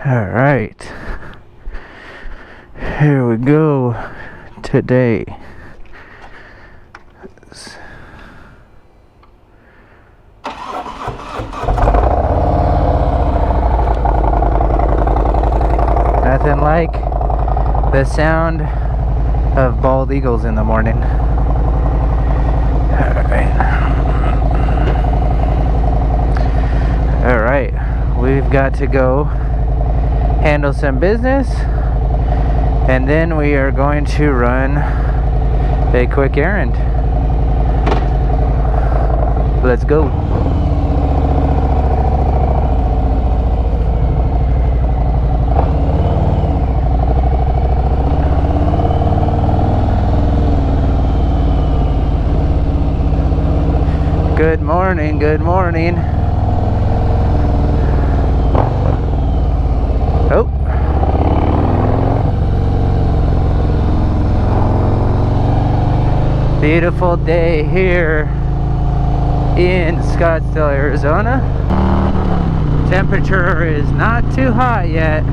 Alright, here we go today. Nothing like the sound of bald eagles in the morning. Alright, we've got to go handle some business, and then we are going to run a quick errand. Let's go. Good morning, good morning. Oh. Beautiful day here in Scottsdale, Arizona. Temperature is not too hot yet.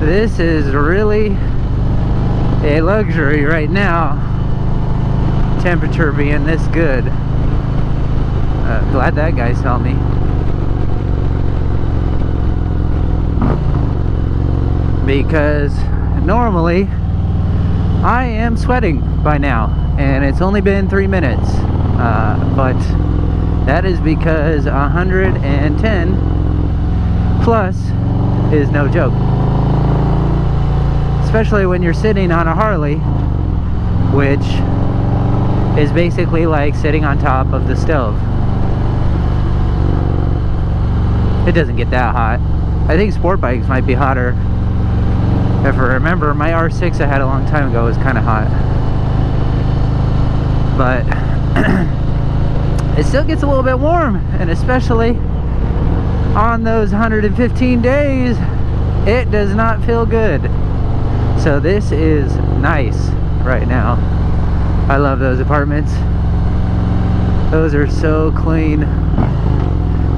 This is really a luxury right now. Temperature being this good. Glad that guy saw me. Because normally I am sweating by now, and it's only been 3 minutes, but that is because 110 plus is no joke, especially when you're sitting on a Harley, which is basically like sitting on top of the stove. It doesn't get that hot. I think sport bikes might be hotter. If I remember, my R6 I had a long time ago was kind of hot. But it still gets a little bit warm, and especially on those 115 days, it does not feel good. So this is nice right now. I love those apartments. Those are so clean.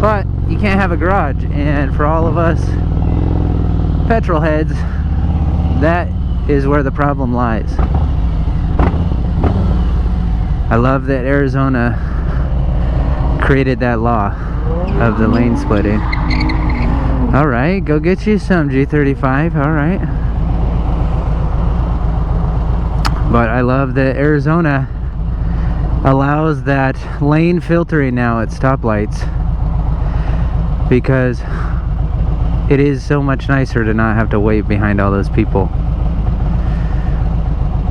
But you can't have a garage, and for all of us petrol heads, that is where the problem lies. I love that Arizona created that law of the lane splitting. Alright, go get you some G35, alright. But I love that Arizona allows that lane filtering now at stoplights, because it is so much nicer to not have to wait behind all those people.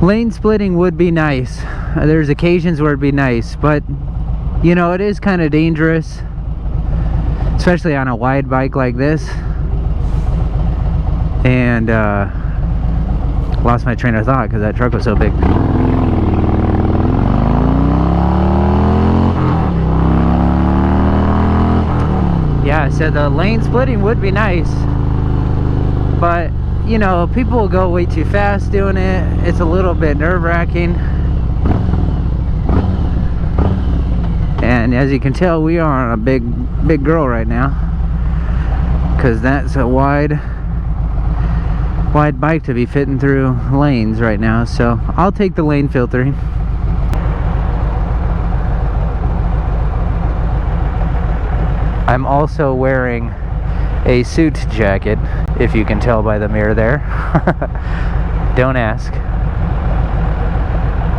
Lane splitting would be nice. There's occasions where it'd be nice, but you know, it is kind of dangerous, especially on a wide bike like this. And lost my train of thought because that truck was so big. Yeah, so the lane splitting would be nice, but you know, people will go way too fast doing it. It's a little bit nerve-wracking, and as you can tell, we are on a big girl right now, because that's a wide bike to be fitting through lanes right now. So I'll take the lane filtering. I'm also wearing a suit jacket, if you can tell by the mirror there. Don't ask.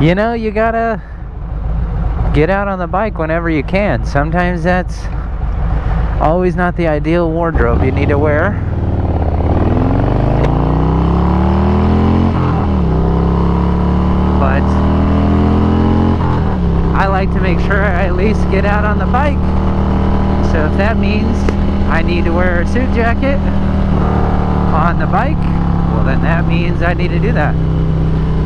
You know, you gotta get out on the bike whenever you can. Sometimes that's always not the ideal wardrobe you need to wear. But I like to make sure I at least get out on the bike. So if that means I need to wear a suit jacket on the bike, well then that means I need to do that.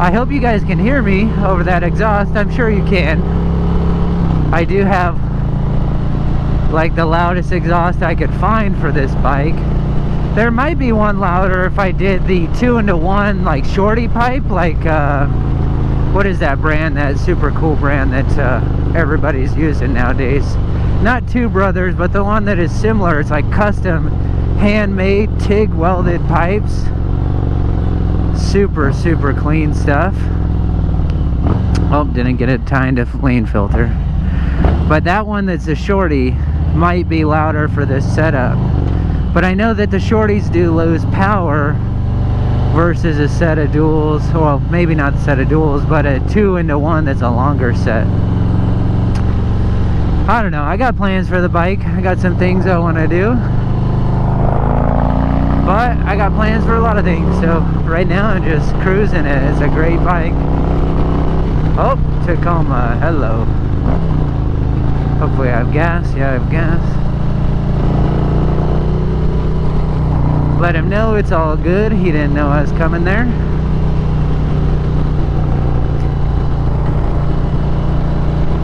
I hope you guys can hear me over that exhaust. I'm sure you can. I do have like the loudest exhaust I could find for this bike. There might be one louder if I did the 2-into-1 like shorty pipe, like what is that brand, that super cool brand that everybody's using nowadays? Not Two Brothers, but the one that is similar. It's like custom handmade TIG welded pipes. Super, super clean stuff. Oh, didn't get it tied to lane filter. But that one that's a shorty might be louder for this setup. But I know that the shorties do lose power versus a set of duals. Well, maybe not a set of duals, but a 2-into-1 that's a longer set. I don't know. I got plans for the bike. I got some things I want to do. But I got plans for a lot of things. So right now I'm just cruising it. It's a great bike. Oh, Tacoma. Hello. Hopefully I have gas. Yeah, I have gas. Let him know it's all good. He didn't know I was coming there.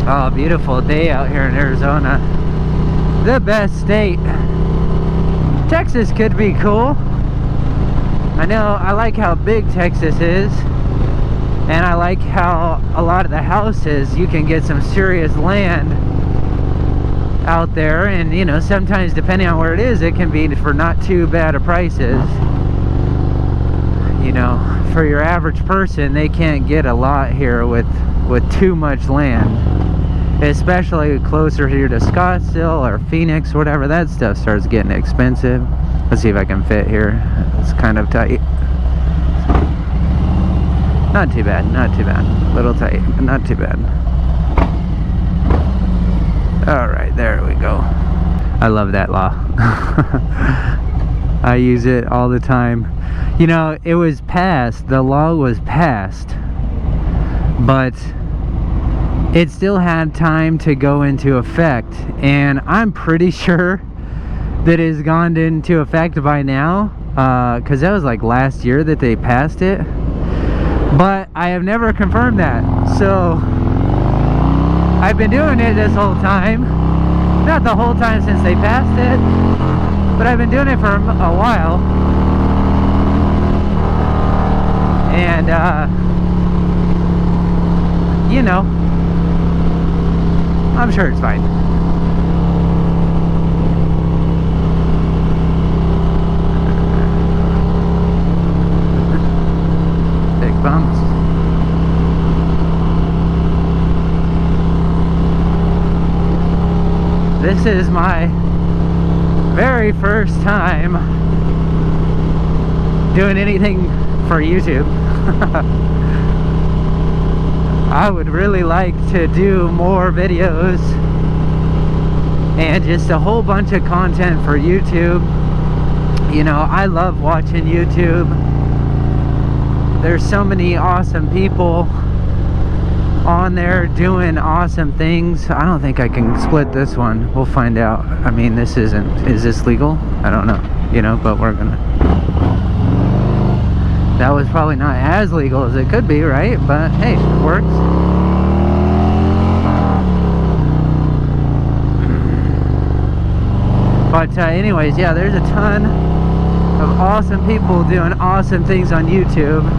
Oh, beautiful day out here in Arizona. The best state. Texas could be cool. I know, I like how big Texas is. And I like how a lot of the houses, you can get some serious land out there. And, you know, sometimes depending on where it is, it can be for not too bad of prices. You know, for your average person, they can't get a lot here with too much land. Especially closer here to Scottsdale or Phoenix, whatever, that stuff starts getting expensive. Let's see if I can fit here. It's kind of tight. Not too bad, not too bad. A little tight, but not too bad. Alright, there we go. I love that law. I use it all the time. You know, it was passed, the law was passed, but it still had time to go into effect, and I'm pretty sure that it's gone into effect by now, because that was like last year that they passed it, but I have never confirmed that. So I've been doing it this whole time, not the whole time since they passed it, but I've been doing it for a while, and you know, I'm sure it's fine. Big bumps. This is my very first time doing anything for YouTube. I would really like to do more videos and just a whole bunch of content for YouTube. You know, I love watching YouTube. There's so many awesome people on there doing awesome things. I don't think I can split this one. We'll find out. I mean, this isn't, is this legal? I don't know, you know, but we're gonna. That was probably not as legal as it could be, right? But hey, it works. But anyways, yeah, there's a ton of awesome people doing awesome things on YouTube.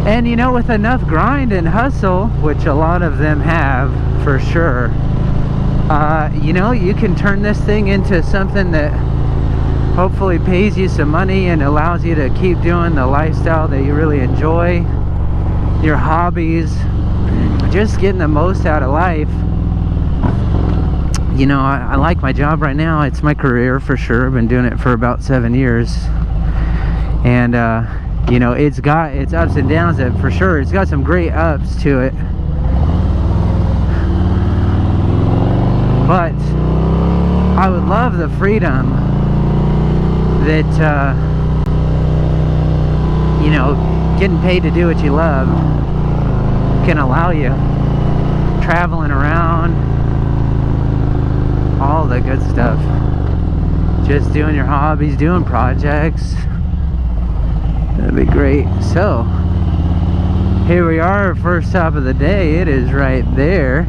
And you know, with enough grind and hustle, which a lot of them have for sure, you know, you can turn this thing into something that hopefully pays you some money and allows you to keep doing the lifestyle that you really enjoy, your hobbies, just getting the most out of life. You know, I like my job right now. It's my career for sure. I've been doing it for about 7 years. And, you know, it's got its ups and downs for sure. It's got some great ups to it. But I would love the freedom that, you know, getting paid to do what you love can allow you. Traveling around, all the good stuff. Just doing your hobbies, doing projects. That'd be great. So, here we are, first stop of the day. It is right there.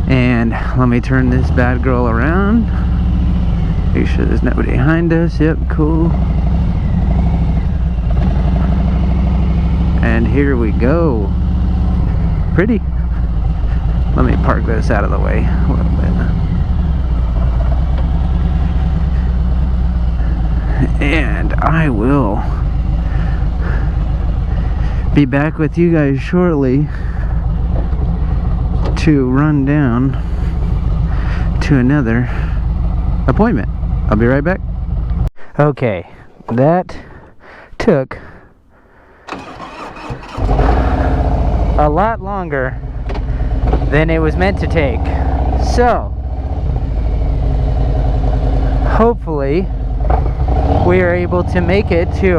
And let me turn this bad girl around. Make sure there's nobody behind us. Yep, cool. And here we go. Pretty. Let me park this out of the way a little bit. and I will be back with you guys shortly to run down to another appointment. I'll be right back. Okay, that took a lot longer than it was meant to take. So, hopefully, we are able to make it to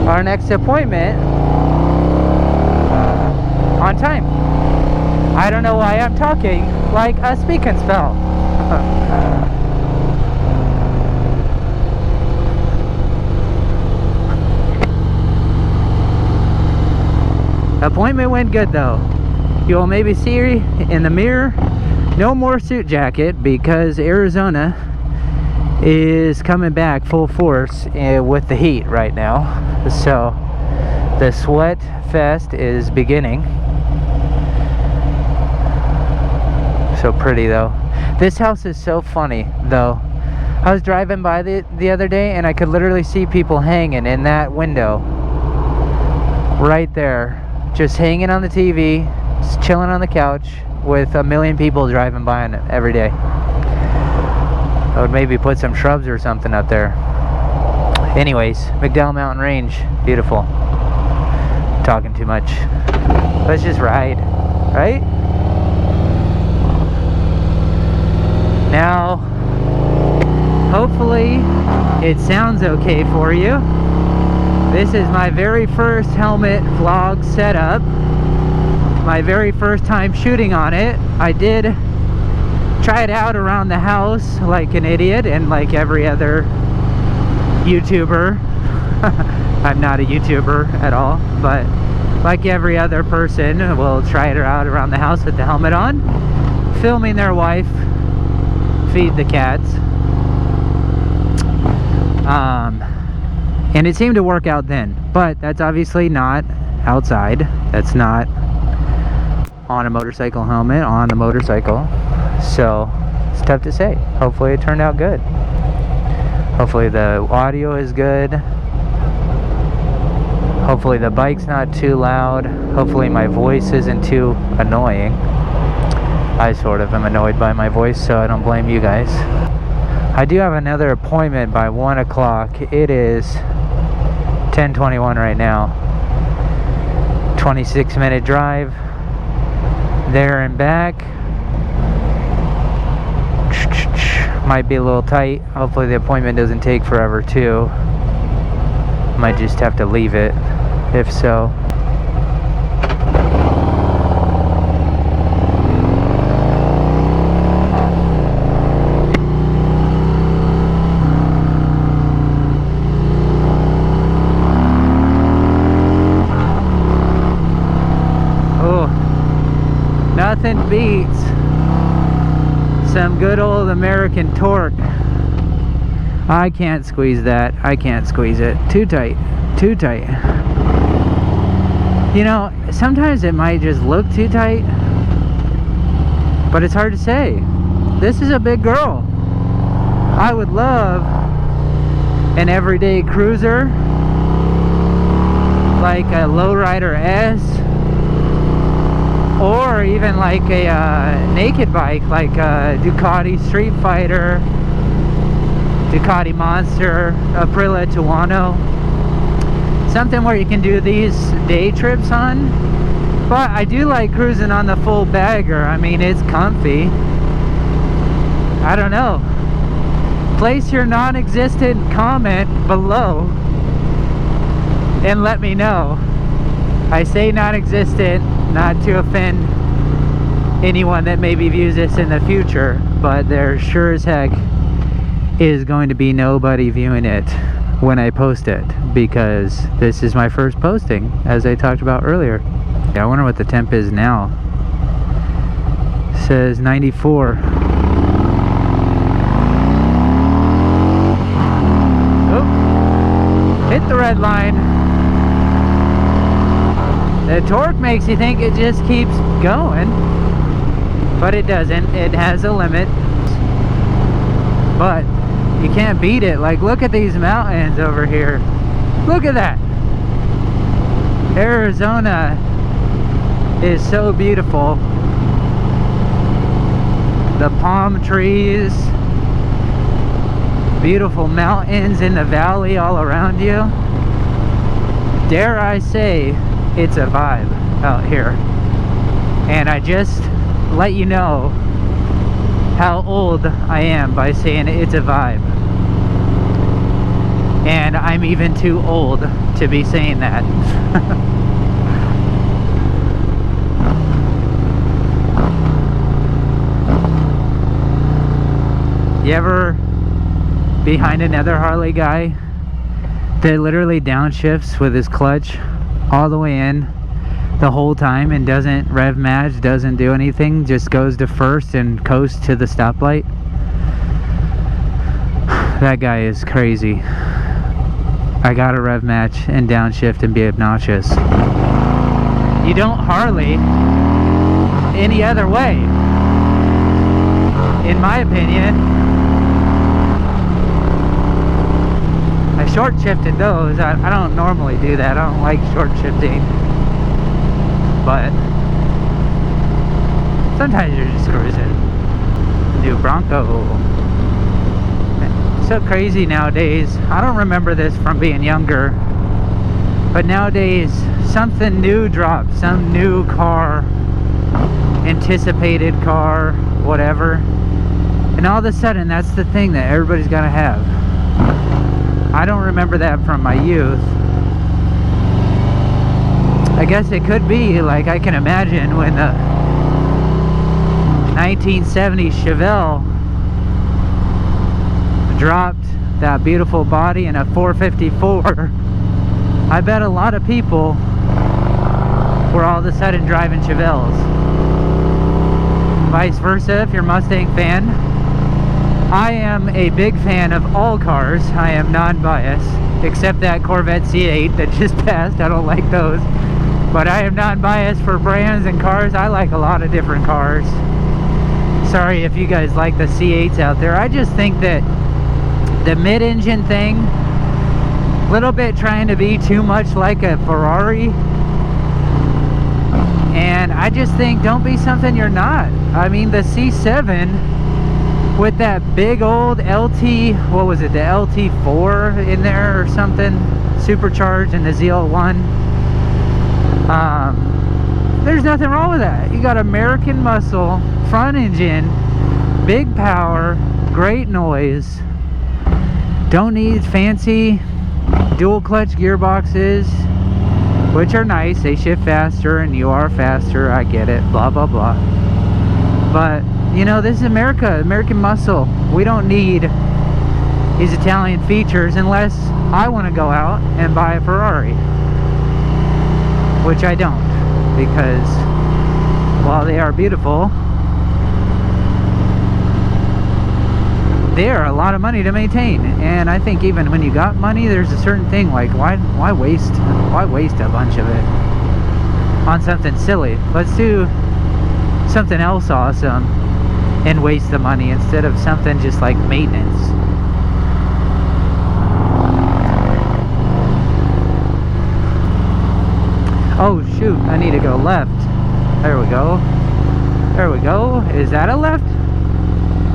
our next appointment on time. I don't know why I'm talking like a speak and spell. Appointment went good though. You'll maybe see in the mirror, no more suit jacket because Arizona is coming back full force with the heat right now. So the sweat fest is beginning. So pretty though. This house is so funny though. I was driving by the other day and I could literally see people hanging in that window right there, just hanging on the TV, just chilling on the couch with a million people driving by on it every day. I would maybe put some shrubs or something up there. Anyways, McDowell Mountain Range, beautiful. Talking too much. Let's just ride, right? Now, hopefully it sounds okay for you. This is my very first helmet vlog setup. My very first time shooting on it. I did try it out around the house like an idiot and like every other YouTuber. I'm not a YouTuber at all, but like every other person will try it out around the house with the helmet on, filming their wife feed the cats. And it seemed to work out then, but that's obviously not outside. That's not on a motorcycle helmet, on a motorcycle. So it's tough to say. Hopefully it turned out good. Hopefully the audio is good. Hopefully the bike's not too loud. Hopefully my voice isn't too annoying. I sort of am annoyed by my voice, so I don't blame you guys. I do have another appointment by 1 o'clock. It is 10:21 right now. 26-minute drive there and back. Might be a little tight. Hopefully the appointment doesn't take forever too. Might just have to leave it if so. Nothing beats some good old American torque. I can't squeeze that. I can't squeeze it. Too tight. Too tight. You know, sometimes it might just look too tight, but it's hard to say. This is a big girl. I would love an everyday cruiser, like a lowrider S, or even like a naked bike, like a Ducati Street Fighter, Ducati Monster, Aprilia Tuono. Something where you can do these day trips on. But I do like cruising on the full bagger. I mean, it's comfy. I don't know. Place your non-existent comment below and let me know. I say non-existent not to offend anyone that maybe views this in the future, but there sure as heck is going to be nobody viewing it when I post it, because this is my first posting, as I talked about earlier. Yeah, I wonder what the temp is now. It says 94. Oh, hit the red line. The torque makes you think it just keeps going, but it doesn't. It has a limit. But You can't beat it. Like, look at these mountains over here. Look at that. Arizona is so beautiful. The palm trees, beautiful mountains in the valley all around you. Dare I say, it's a vibe out here. And I just let you know how old I am by saying it's a vibe. And I'm even too old to be saying that. You ever behind another Harley guy that literally downshifts with his clutch all the way in the whole time and doesn't rev match, doesn't do anything, just goes to first and coasts to the stoplight? That guy is crazy. I gotta rev match and downshift and be obnoxious. You don't Harley any other way, in my opinion. I short shifted those. I don't normally do that. I don't like short shifting, but sometimes you're just cruising. New Bronco. So crazy nowadays. I don't remember this from being younger, but nowadays something new drops, some new car, anticipated car, whatever, and all of a sudden that's the thing that everybody's got to have. I don't remember that from my youth. I guess it could be, like, I can imagine when the 1970 Chevelle dropped that beautiful body in a 454. I bet a lot of people were all of a sudden driving Chevelles. Vice versa, if you're a Mustang fan. I am a big fan of all cars. I am non-biased, except that Corvette C8 that just passed. I don't like those. But I am non-biased for brands and cars. I like a lot of different cars. Sorry if you guys like the C8s out there. I just think that the mid-engine thing, a little bit trying to be too much like a Ferrari. And I just think, don't be something you're not. I mean, the C7 with that big old LT, what was it, the LT4 in there or something, supercharged, and the ZL1. There's nothing wrong with that. You got American muscle, front engine, big power, great noise. Don't need fancy dual clutch gearboxes, which are nice. They shift faster and you are faster. I get it, blah, blah, blah. But, you know, this is America, American muscle. We don't need these Italian features unless I want to go out and buy a Ferrari. Which I don't, because while they are beautiful, they are a lot of money to maintain. And I think even when you got money, there's a certain thing, like why waste a bunch of it on something silly? Let's do something else awesome and waste the money instead of something just like maintenance. Oh shoot, I need to go left. There we go. There we go. Is that a left?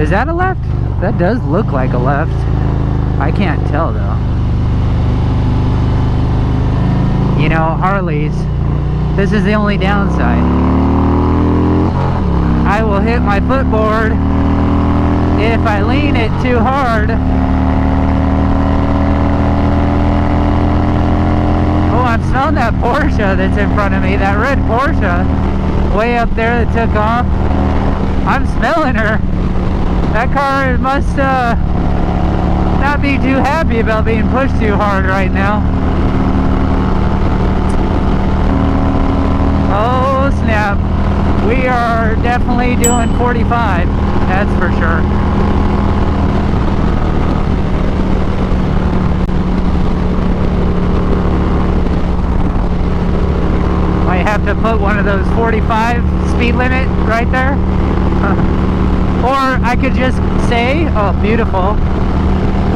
Is that a left? That does look like a left. I can't tell though. You know, Harleys, this is the only downside. I will hit my footboard if I lean it too hard. Oh, I'm smelling that Porsche that's in front of me, that red Porsche way up there that took off. I'm smelling her. That car must not be too happy about being pushed too hard right now. Oh snap. We are definitely doing 45, that's for sure. Might have to put one of those 45 speed limit right there. Or I could just say, oh beautiful,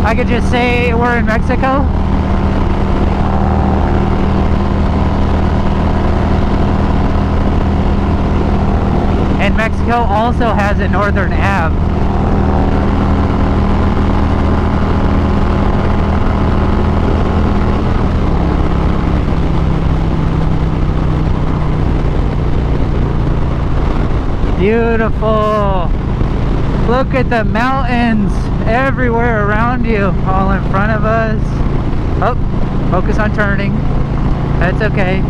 I could just say we're in Mexico. And Mexico also has a northern Ave. Beautiful. Look at the mountains everywhere around you, all in front of us. Oh, focus on turning. That's okay.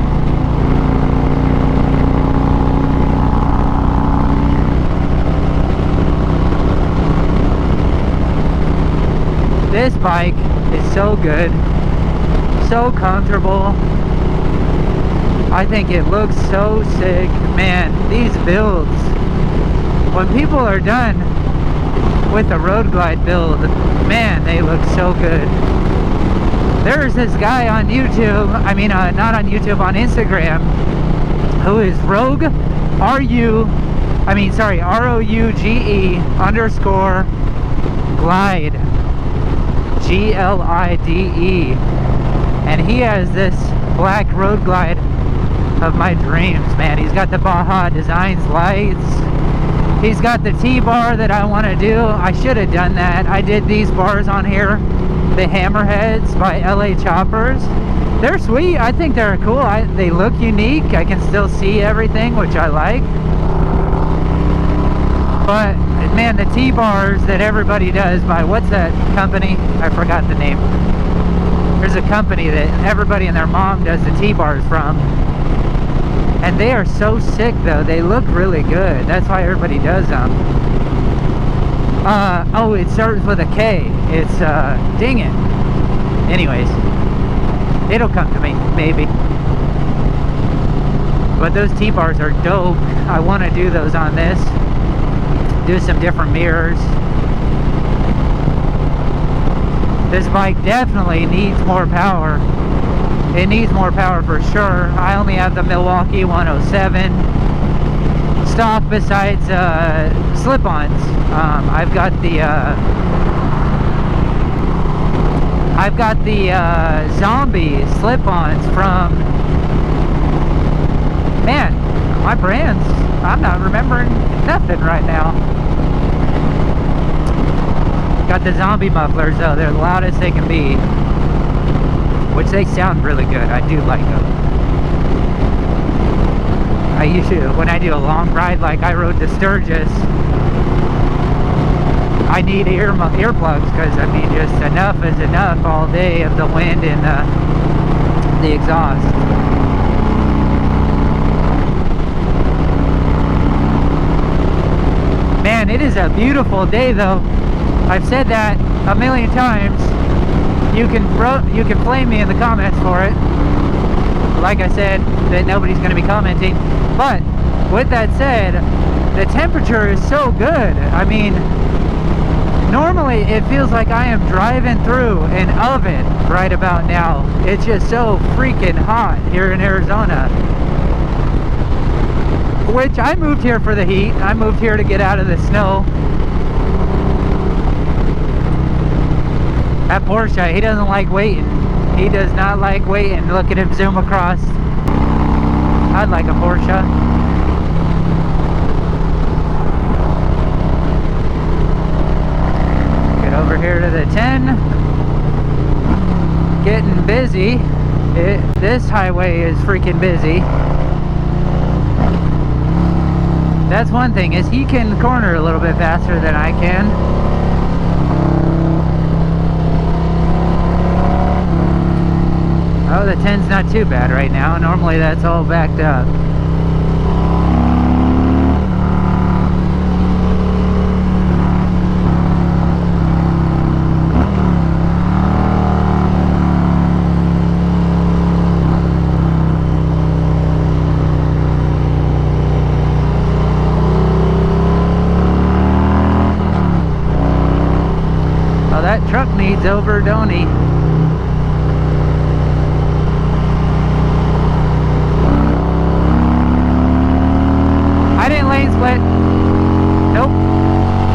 This bike is so good, so comfortable. I think it looks so sick. Man, these builds, when people are done with the Road Glide build, man, they look so good. There's this guy on YouTube, I mean, not on YouTube, on Instagram, who is Rogue, R-O-U-G-E _ Glide, G-L-I-D-E, and he has this black Road Glide of my dreams, man. He's got the Baja Designs lights. He's got the T-bar that I want to do. I should have done that. I did these bars on here, the Hammerheads by LA Choppers. They're sweet. I think they're cool. They look unique. I can still see everything, which I like. But man, the T-bars that everybody does by, what's that company? I forgot the name. There's a company that everybody and their mom does the T-bars from. And they are so sick though. They look really good. That's why everybody does them. Oh, it starts with a K. It's, dang it. Anyways, it'll come to me, maybe. But those T-bars are dope. I want to do those on this. Do some different mirrors. This bike definitely needs more power. It needs more power for sure. I only have the Milwaukee 107 stock besides slip-ons. I've got the zombie slip-ons from, man, my brands, I'm not remembering nothing right now. Got the zombie mufflers though, they're the loudest they can be, which they sound really good. I do like them. I used to, when I do a long ride like I rode to Sturgis, I need earplugs because I mean just enough is enough all day of the wind and the exhaust. Man, it is a beautiful day though. I've said that a million times. You can flame me in the comments for it. Like I said, that nobody's going to be commenting. But with that said, the temperature is so good. I mean, normally it feels like I am driving through an oven right about now. It's just so freaking hot here in Arizona. Which I moved here for the heat. I moved here to get out of the snow. That Porsche, he doesn't like waiting. He does not like waiting. Look at him zoom across. I'd like a Porsche. Get over here to the 10. Getting busy. This highway is freaking busy. That's one thing, is he can corner a little bit faster than I can. Oh, the 10's not too bad right now. Normally that's all backed up. Oh, that truck needs over, don't he? Lane split. Nope.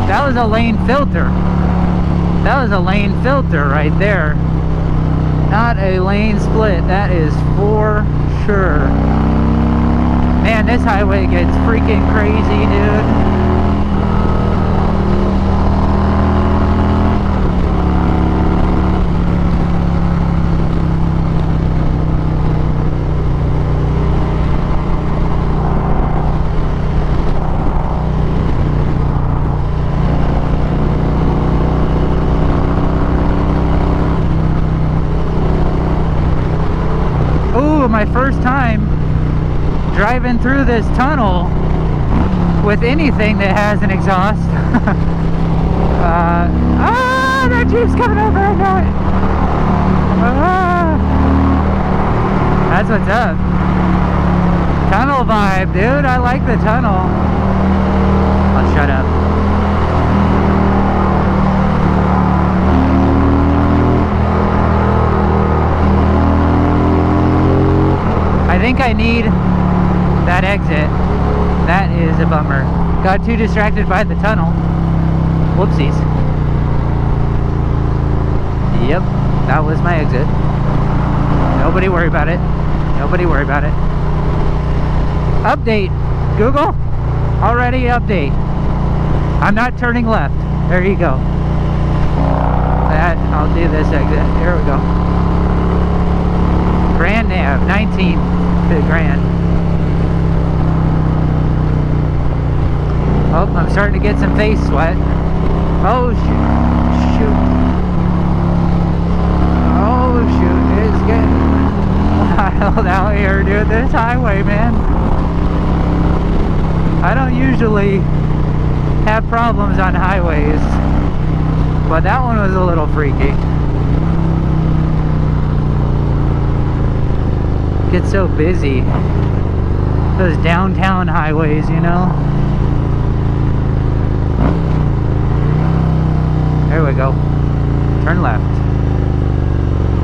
That was a lane filter. That was a lane filter right there. Not a lane split, that is for sure. Man, this highway gets freaking crazy, dude. My first time driving through this tunnel with anything that has an exhaust. That Jeep's coming over, I know it. That's what's up. Tunnel vibe, dude. I like the tunnel. Oh, shut up. I think I need that exit. That is a bummer. Got too distracted by the tunnel. Whoopsies. Yep, that was my exit. Nobody worry about it. Nobody worry about it. Update. Google, already update. I'm not turning left. There you go. That, I'll do this exit. Here we go. Grand nav, 19 grand. Oh, I'm starting to get some face sweat. Oh, shoot. Oh, shoot. It's getting wild out here, dude. This highway, man. I don't usually have problems on highways, but that one was a little freaky. Gets so busy. Those downtown highways, you know. There we go. Turn left.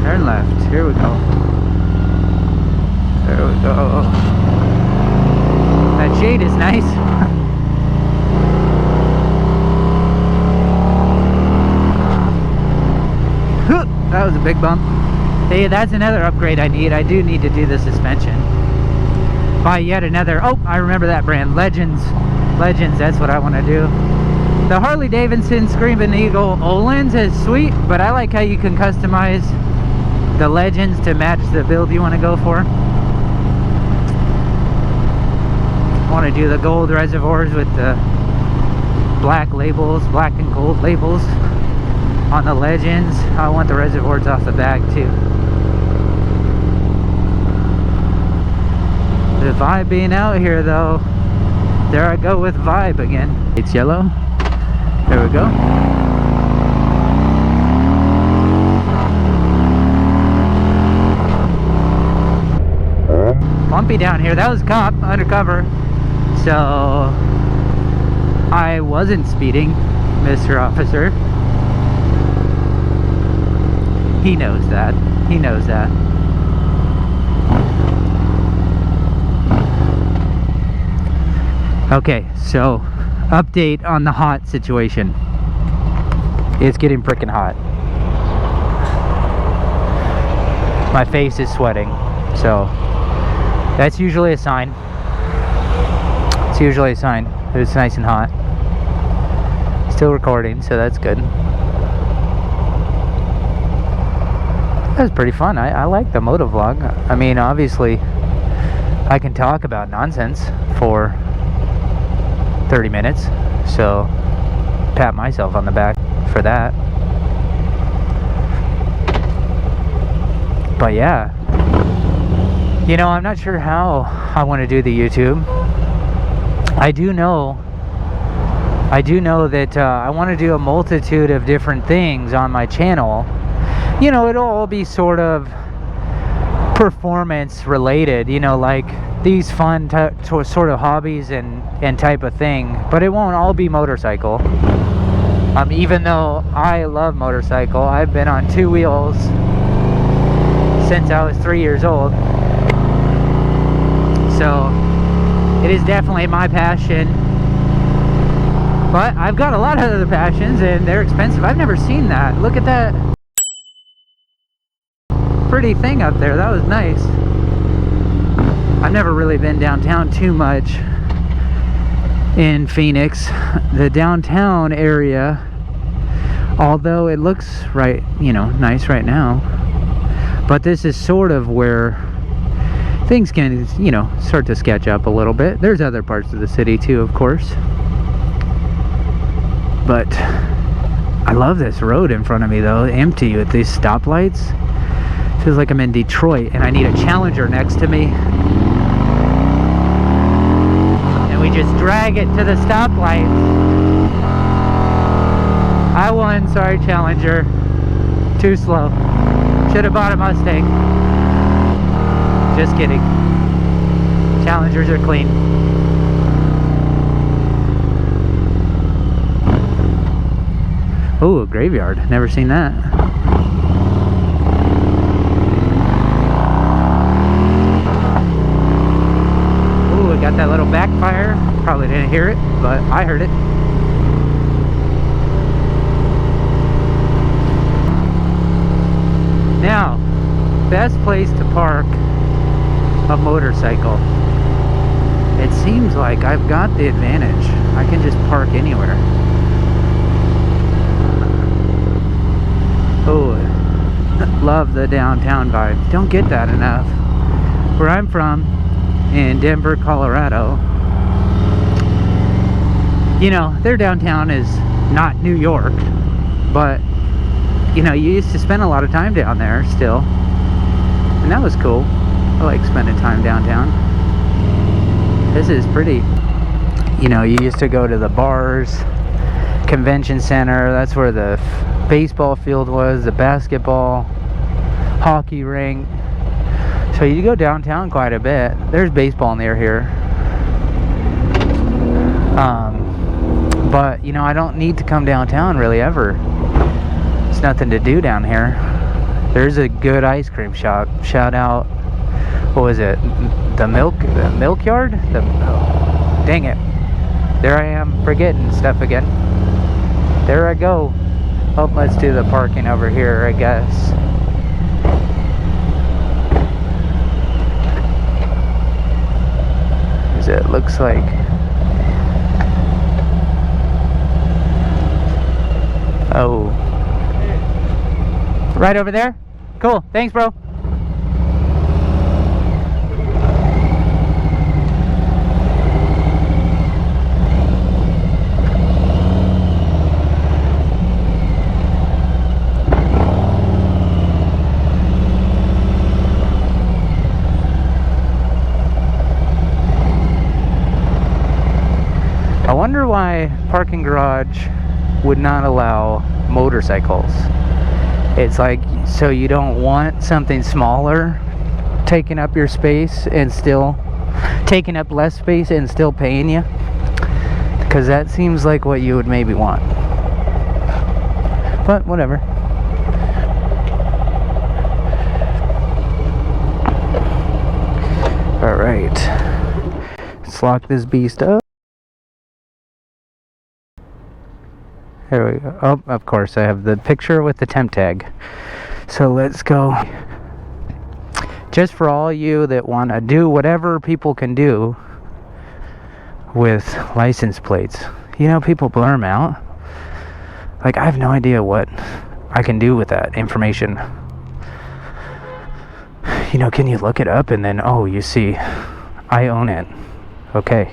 Turn left. Here we go. There we go. That shade is nice. That was a big bump. Hey, that's another upgrade I need. I do need to do the suspension. Buy yet another. Oh, I remember that brand. Legends. Legends, that's what I want to do. The Harley-Davidson Screaming Eagle Olens is sweet, but I like how you can customize the Legends to match the build you want to go for. I want to do the gold reservoirs with the black labels, black and gold labels on the Legends. I want the reservoirs off the back too. The vibe being out here though, there I go with vibe again. It's yellow. There we go. Bumpy down here. That was a cop undercover. So I wasn't speeding, Mr. Officer. He knows that. He knows that. Okay, so update on the hot situation. It's getting freaking hot. My face is sweating, so that's usually a sign. It's usually a sign that it's nice and hot. Still recording, so that's good. That was pretty fun. I like the Motovlog. I mean, obviously, I can talk about nonsense for 30 minutes, so pat myself on the back for that. But yeah, you know, I'm not sure how I want to do the YouTube. I do know that I want to do a multitude of different things on my channel. You know, it'll all be sort of performance related, you know, like these fun sort of hobbies and type of thing, but it won't all be motorcycle. Even though I love motorcycle, I've been on two wheels since I was 3 years old, so it is definitely my passion. But I've got a lot of other passions and they're expensive. I've never seen that. Look at that pretty thing up there. That was nice. I've never really been downtown too much in Phoenix. The downtown area, although it looks nice right now, but this is sort of where things can, start to sketch up a little bit. There's other parts of the city too, of course. But I love this road in front of me though, empty with these stoplights. Feels like I'm in Detroit and I need a Challenger next to me. And we just drag it to the stoplight. I won, sorry Challenger. Too slow. Should have bought a Mustang. Just kidding. Challengers are clean. Oh, a graveyard. Never seen that. Oh, we got that little backfire. Probably didn't hear it, but I heard it. Now, best place to park a motorcycle. It seems like I've got the advantage. I can just park anywhere. Oh, love the downtown vibe. Don't get that enough. Where I'm from, in Denver, Colorado, their downtown is not New York, but you used to spend a lot of time down there still, and that was cool. I like spending time downtown. This is pretty. You used to go to the bars, convention center. That's where the baseball field was, the basketball, hockey rink. So you go downtown quite a bit. There's baseball near here. But I don't need to come downtown really ever. There's nothing to do down here. There's a good ice cream shop. Shout out, what was it? The milk yard? Dang it. There I am forgetting stuff again. There I go. Oh, let's do the parking over here, I guess. As it looks like. Oh. Right over there? Cool. Thanks, bro. I wonder why parking garage would not allow motorcycles. It's like, so you don't want something smaller taking up your space and still taking up less space and still paying you? Because that seems like what you would maybe want. But whatever. Alright. Let's lock this beast up. There we go. Oh, of course, I have the picture with the temp tag. So let's go. Just for all you that want to do whatever people can do with license plates. People blur them out. Like, I have no idea what I can do with that information. Can you look it up and then, oh, you see, I own it. Okay.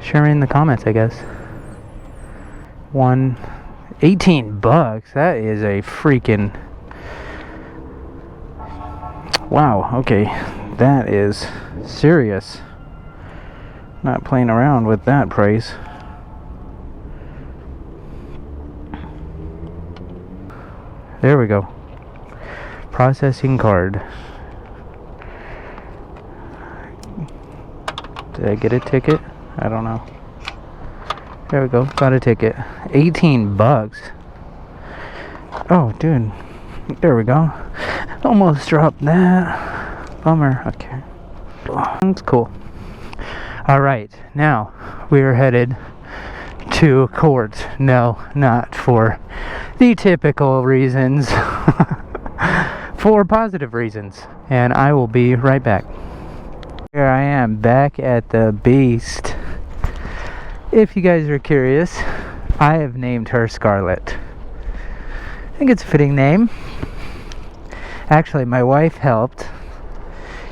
Share in the comments, I guess. 18 bucks. That is a freaking wow. Okay, that is serious. Not playing around with that price. There we go. Processing card. Did I get a ticket? I don't know. There we go, got a ticket. 18 bucks. Oh, dude. There we go. Almost dropped that. Bummer. Okay. That's cool. All right, now we are headed to court. No, not for the typical reasons, for positive reasons. And I will be right back. Here I am back at the Beast. If you guys are curious, I have named her Scarlet. I think it's a fitting name. Actually, my wife helped.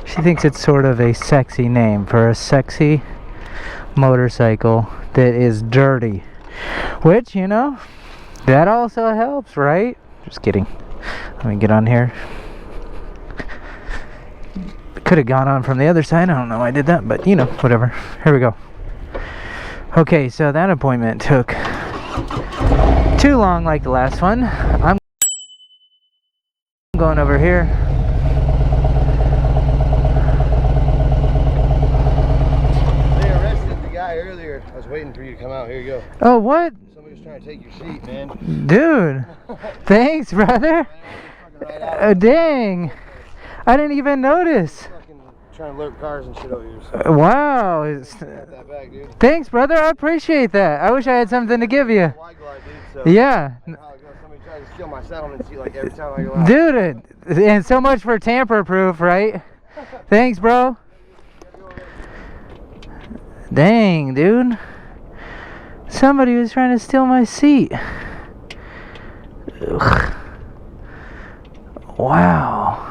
She thinks it's sort of a sexy name for a sexy motorcycle that is dirty. Which, you know, that also helps, right? Just kidding. Let me get on here. Could have gone on from the other side. I don't know why I did that, but you know, whatever. Here we go. Okay, so that appointment took too long like the last one. I'm going over here. They arrested the guy earlier. I was waiting for you to come out. Here you go. Oh, what? Somebody was trying to take your seat, man. Dude, thanks, brother. Dang. I didn't even notice. Trying to lurk cars and shit over here. So. Wow. That bag, dude. Thanks, brother. I appreciate that. I wish I had something to give you. Glide, dude, so Yeah. Somebody tried to steal my Saddleman seat like every time I go out. Dude, and so much for tamper-proof, right? Thanks, bro. Dang, dude. Somebody was trying to steal my seat. Ugh. Wow.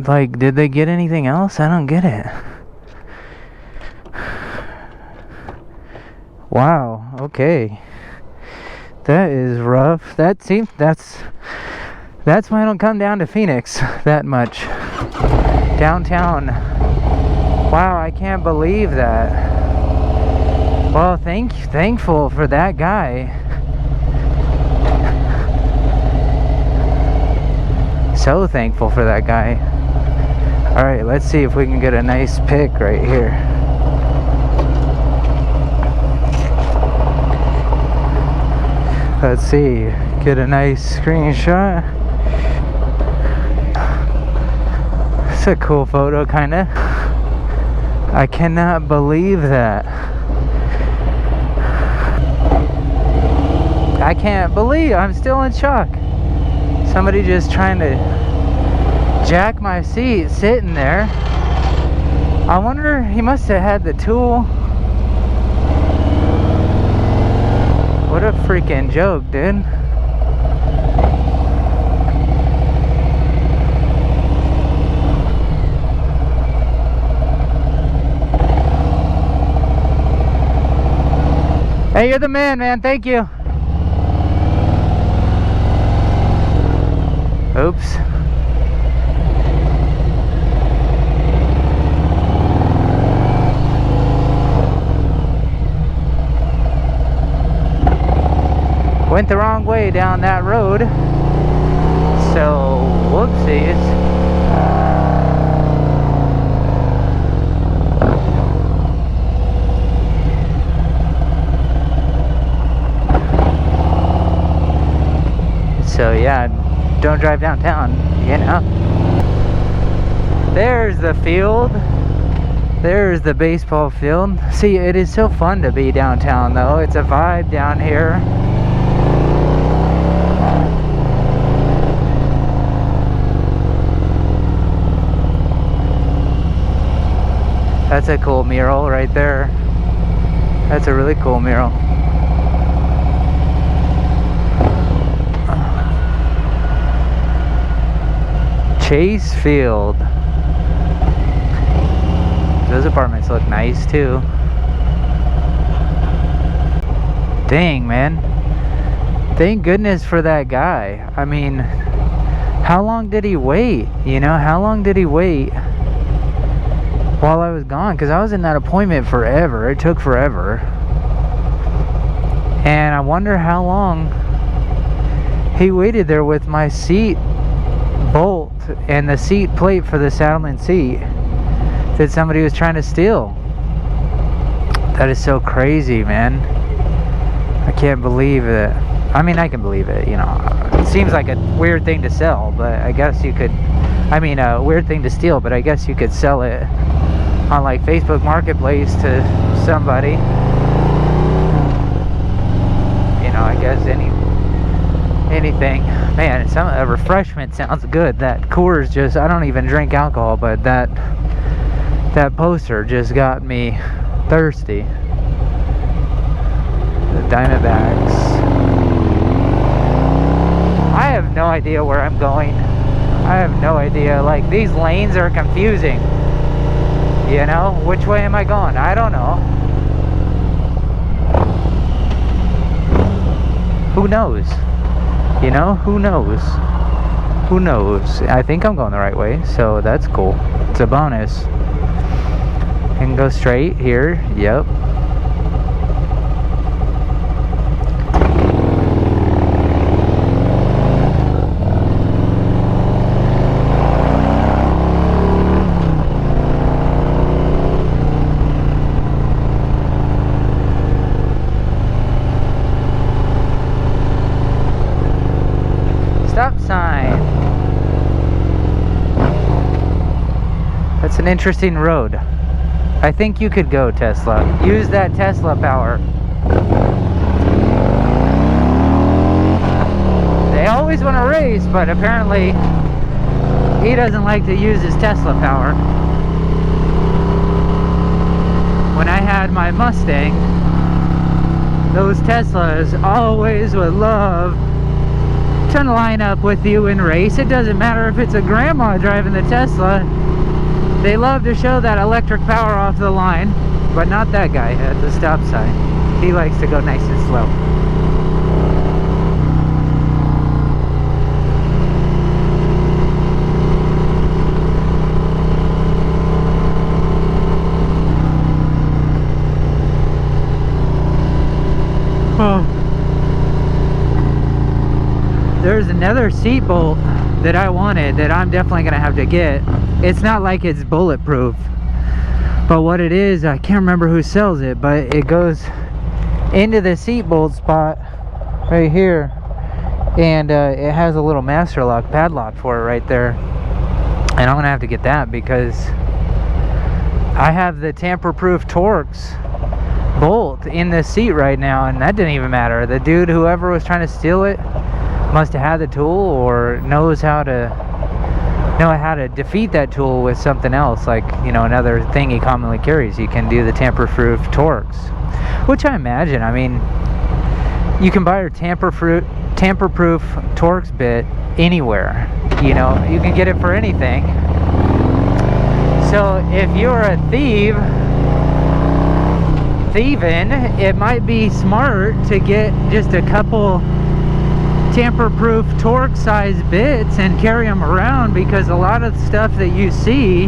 Like, did they get anything else? I don't get it. Wow, okay. That is rough. That's why I don't come down to Phoenix that much. Downtown. Wow, I can't believe that. Well, thankful for that guy. So thankful for that guy. Alright, let's see if we can get a nice pic right here. Let's see, get a nice screenshot. It's a cool photo, kinda. I cannot believe that. I can't believe, I'm still in shock. Somebody just trying to jack my seat, sitting there. I wonder, he must have had the tool. What a freaking joke, dude. Hey, you're the man, thank you. Oops. Went the wrong way down that road. So, whoopsies. So yeah, don't drive downtown, you know. There's the field. There's the baseball field. See, it is so fun to be downtown though. It's a vibe down here. That's a cool mural right there. That's a really cool mural. Chase Field. Those apartments look nice too. Dang, man. Thank goodness for that guy. I mean, how long did he wait? You know, how long did he wait while I was gone? Because I was in that appointment forever. It took forever. And I wonder how long he waited there with my seat bolt and the seat plate for the Saddleman seat that somebody was trying to steal. That is so crazy, man. I can't believe it. I mean, I can believe it, you know. It seems like a weird thing to sell, but I guess you could, I mean, a weird thing to steal, but I guess you could sell it on like Facebook Marketplace to somebody. You know, I guess anything. Man, a refreshment sounds good. That Coors just, I don't even drink alcohol, but that poster just got me thirsty. The Diamondbacks. I have no idea where I'm going. I have no idea. Like, these lanes are confusing. You know, which way am I going? I don't know. Who knows? You know, who knows? Who knows? I think I'm going the right way, so that's cool. It's a bonus. I can go straight here. Yep. Stop sign. That's an interesting road. I think you could go, Tesla. Use that Tesla power. They always want to race, but apparently he doesn't like to use his Tesla power. When I had my Mustang, those Teslas always would love to line up with you and race. It doesn't matter if it's a grandma driving the Tesla. They love to show that electric power off the line, but not that guy at the stop sign. He likes to go nice and slow. Oh. There's another seat bolt that I wanted that I'm definitely gonna have to get. It's not like it's bulletproof, but what it is, I can't remember who sells it, but it goes into the seat bolt spot right here, and it has a little master lock padlock for it right there, and I'm gonna have to get that because I have the tamper-proof Torx bolt in this seat right now, and that didn't even matter. The dude, whoever was trying to steal it, must have had the tool or knows how to defeat that tool with something else, like, you know, another thing he commonly carries. You can do the tamper-proof Torx, which I imagine, I mean, you can buy your tamper-proof Torx bit anywhere. You know, you can get it for anything. So if you're a thieving, it might be smart to get just a couple tamper-proof Torx size bits and carry them around, because a lot of stuff that you see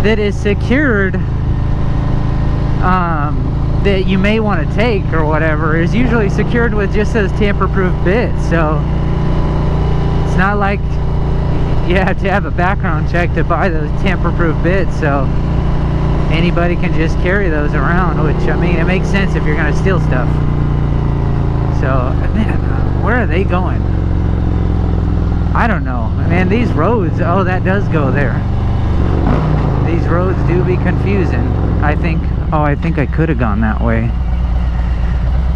that is secured that you may want to take or whatever is usually secured with just those tamper-proof bits. So it's not like you have to have a background check to buy those tamper-proof bits, so anybody can just carry those around, which, I mean, it makes sense if you're going to steal stuff. So, man, where are they going? I don't know. Man, these roads, oh, that does go there. These roads do be confusing. I think I could have gone that way.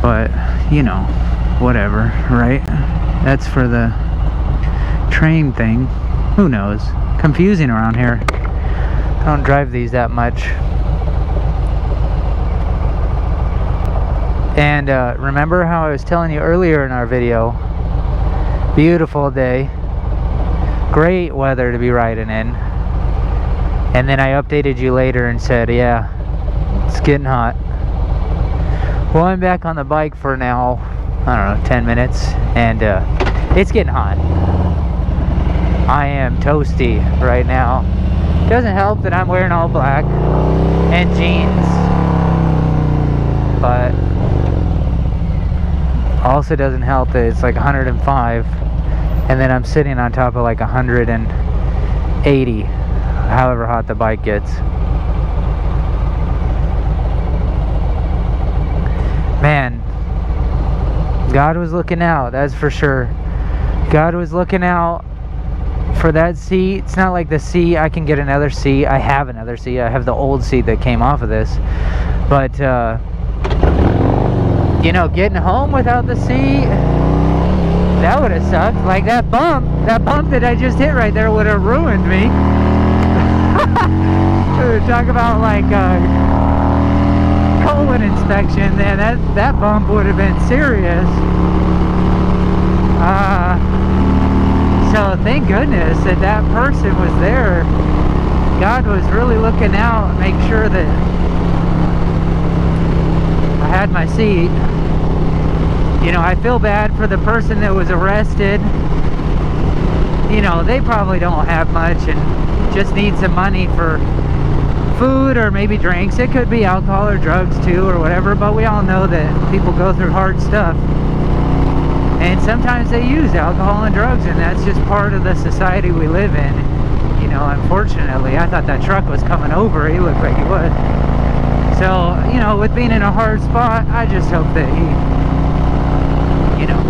But, you know, whatever, right? That's for the train thing. Who knows? Confusing around here. I don't drive these that much. And remember how I was telling you earlier in our video, beautiful day, great weather to be riding in, and then I updated you later and said, yeah, it's getting hot. Well, I'm back on the bike for now, I don't know, 10 minutes, and it's getting hot. I am toasty right now. Doesn't help that I'm wearing all black and jeans, but also doesn't help that it's like 105, and then I'm sitting on top of like 180, however hot the bike gets. Man, God was looking out, that's for sure. God was looking out for that seat. It's not like the seat, I can get another seat. I have another seat. I have the old seat that came off of this. But, you know, getting home without the seat, that would have sucked. Like that bump that I just hit right there would have ruined me. Talk about like colon inspection, man. That bump would have been serious. So thank goodness that person was there. God was really looking out and make sure that I had my seat. You know, I feel bad for the person that was arrested. You know, they probably don't have much and just need some money for food or maybe drinks. It could be alcohol or drugs too or whatever, but we all know that people go through hard stuff. And sometimes they use alcohol and drugs, and that's just part of the society we live in. You know, unfortunately, I thought that truck was coming over. He looked like he was. So, you know, with being in a hard spot, I just hope that he, you know,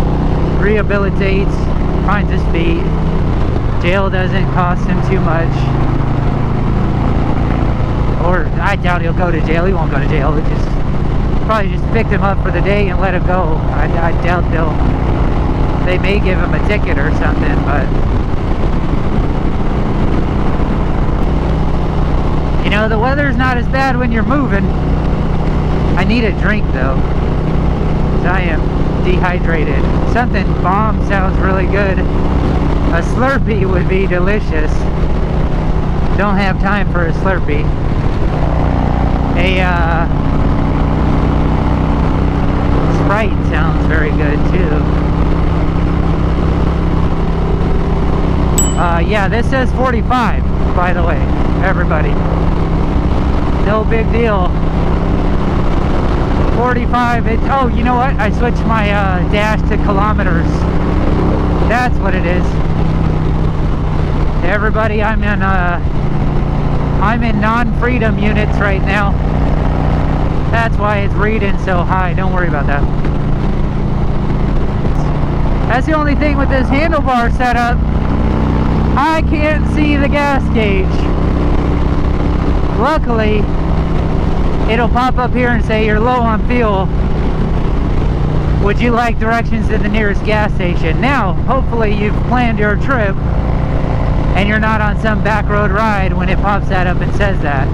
rehabilitates, finds his feet. Jail doesn't cost him too much. Or I doubt he'll go to jail. He won't go to jail. They just probably just picked him up for the day and let him go. I doubt they may give him a ticket or something, but you know, the weather's not as bad when you're moving. I need a drink though, 'cause I am dehydrated. Something bomb sounds really good. A Slurpee would be delicious. Don't have time for a Slurpee. A Sprite sounds very good too. Yeah, this says 45, by the way, everybody. No big deal. 45, oh, you know what? I switched my dash to kilometers. That's what it is. Everybody, I'm in non-freedom units right now. That's why it's reading so high. Don't worry about that. That's the only thing with this handlebar setup. I can't see the gas gauge. Luckily, it'll pop up here and say you're low on fuel. Would you like directions to the nearest gas station? Now, hopefully you've planned your trip and you're not on some back road ride when it pops that up and says that.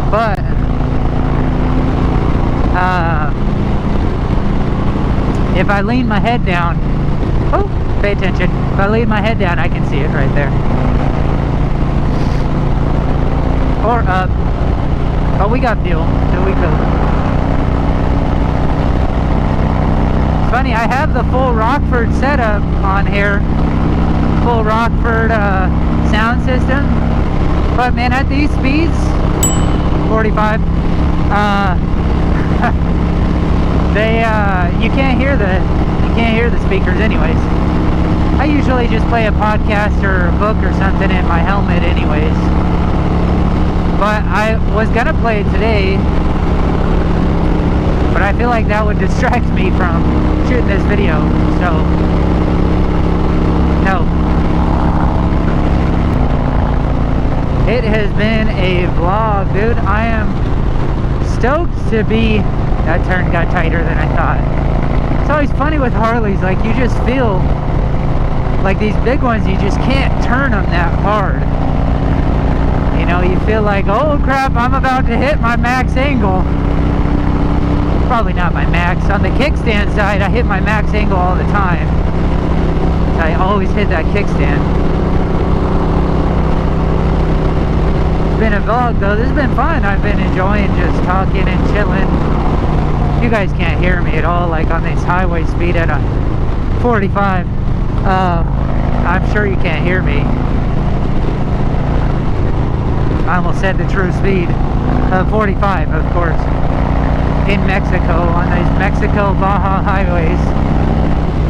But if I lean my head down, oh, pay attention. If I lean my head down, I can see it right there. Or up. Oh, we got fuel, so we go. It's funny, I have the full Rockford setup on here. Full Rockford sound system. But man, at these speeds, 45, you can't hear the speakers anyways. I usually just play a podcast or a book or something in my helmet anyways. But I was gonna play it today, but I feel like that would distract me from shooting this video, so no. It has been a vlog, dude. I am stoked to be... That turn got tighter than I thought. It's always funny with Harleys, like you just feel like these big ones, you just can't turn them that hard. You know, you feel like, oh crap, I'm about to hit my max angle. Probably not my max. On the kickstand side, I hit my max angle all the time. I always hit that kickstand. It's been a vlog though. This has been fun. I've been enjoying just talking and chilling. You guys can't hear me at all, like on this highway speed at a 45. I'm sure you can't hear me. I almost said the true speed of 45, of course, in Mexico, on these Mexico-Baja highways.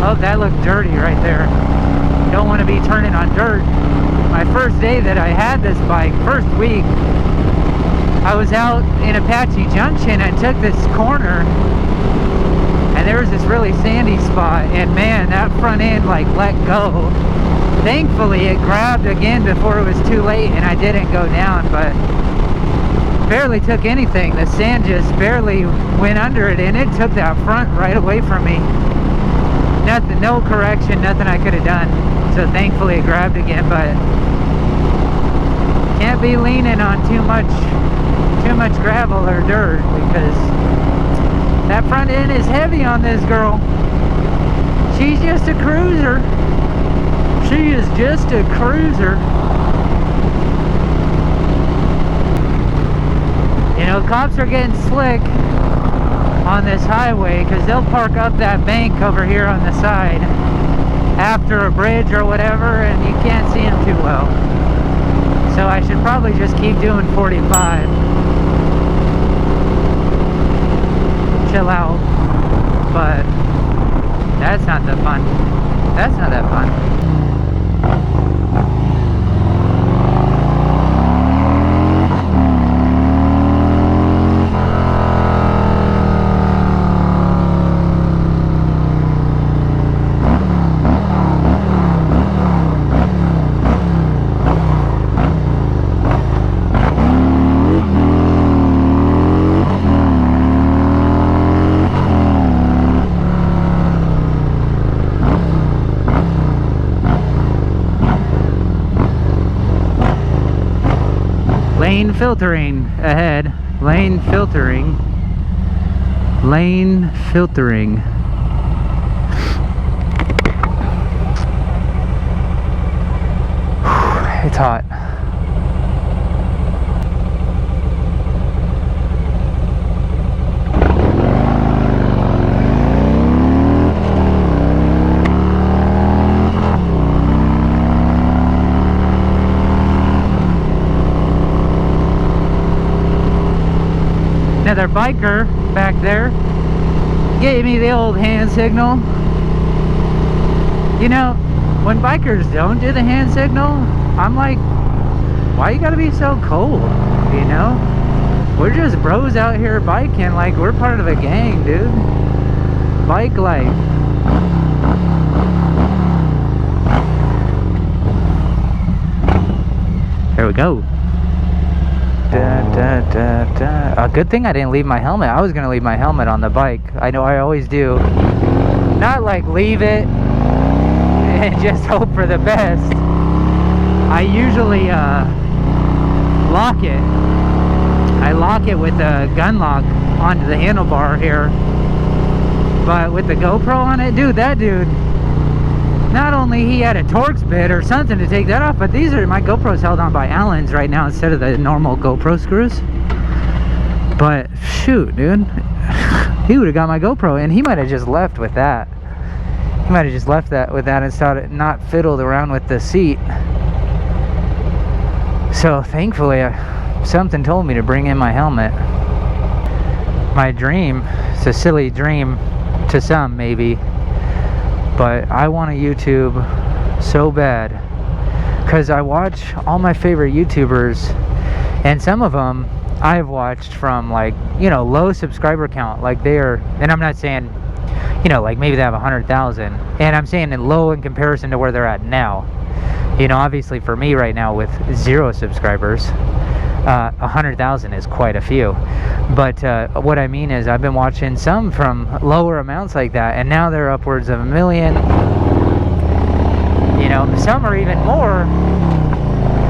Oh, that looked dirty right there. Don't want to be turning on dirt. My first day that I had this bike, first week, I was out in Apache Junction and took this corner, and there was this really sandy spot, and man, that front end like let go. Thankfully it grabbed again before it was too late and I didn't go down, but barely took anything. The sand just barely went under it and it took that front right away from me. Nothing, no correction, nothing I could have done. So thankfully it grabbed again, but can't be leaning on too much gravel or dirt, because that front end is heavy on this girl. She's just a cruiser. She is just a cruiser. You know, cops are getting slick on this highway because they'll park up that bank over here on the side after a bridge or whatever, and you can't see them too well. So I should probably just keep doing 45. Chill out. But that's not the fun. That's not that fun. Lane filtering ahead. Lane filtering. Lane filtering. It's hot. Another biker back there gave me the old hand signal. You know, when bikers don't do the hand signal, I'm like, why you gotta be so cold? You know, we're just bros out here biking, like we're part of a gang, dude. Bike life. There we go. A good thing I didn't leave my helmet. I was gonna leave my helmet on the bike. I know I always do. Not like leave it and just hope for the best. I usually lock it. I lock it with a gun lock onto the handlebar here. But with the GoPro on it, dude, that dude, not only he had a Torx bit or something to take that off, but these are, my GoPro's held on by Allens right now instead of the normal GoPro screws. But shoot, dude, he would have got my GoPro, and he might have just left with that. He might have just left that with that and started not fiddled around with the seat. So thankfully, something told me to bring in my helmet. My dream, it's a silly dream to some maybe, but I want a YouTube so bad because I watch all my favorite YouTubers, and some of them I've watched from, like, you know, low subscriber count, like they are, and I'm not saying, you know, like maybe they have 100,000, and I'm saying in low in comparison to where they're at now. You know, obviously for me right now with 0 subscribers, 100,000 is quite a few. But what I mean is I've been watching some from lower amounts like that, and now they're upwards of 1 million. You know, some are even more,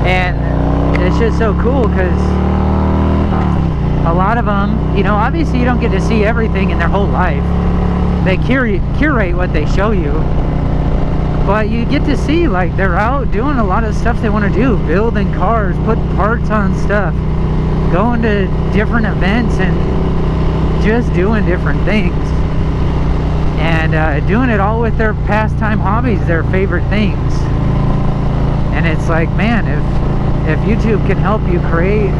and it's just so cool because a lot of them, you know, obviously you don't get to see everything in their whole life. They curate what they show you, but you get to see, like, they're out doing a lot of stuff they want to do, building cars, putting parts on stuff, going to different events, and just doing different things, and doing it all with their pastime hobbies, their favorite things. And it's like, man, if YouTube can help you create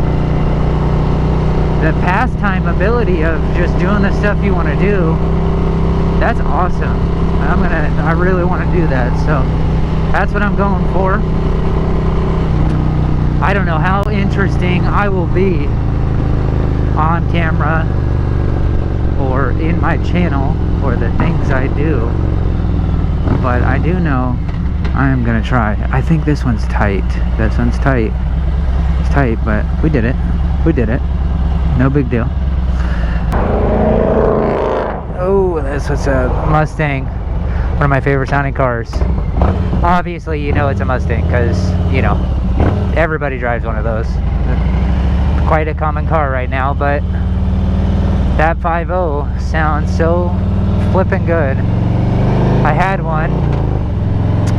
the pastime ability of just doing the stuff you want to do, that's awesome. I really want to do that, so that's what I'm going for. I don't know how interesting I will be on camera or in my channel, or the things I do, but I do know I am gonna try. I think this one's tight. This one's tight. It's tight, but we did it. We did it. No big deal. Oh, this was a Mustang. One of my favorite sounding cars. Obviously, you know it's a Mustang because, you know, everybody drives one of those. Quite a common car right now, but that 5.0 sounds so flippin' good. I had one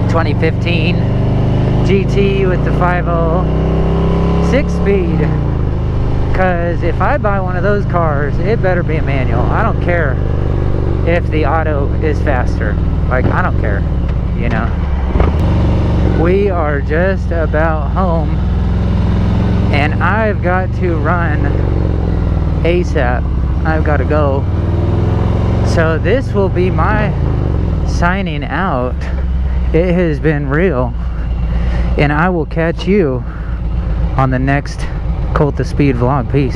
2015 GT with the 5.0 6-speed, because if I buy one of those cars, it better be a manual. I don't care if the auto is faster. Like, I don't care, you know. We are just about home, and I've got to run ASAP. I've got to go. So this will be my signing out. It has been real, and I will catch you on the next Cult of Speed vlog. Peace.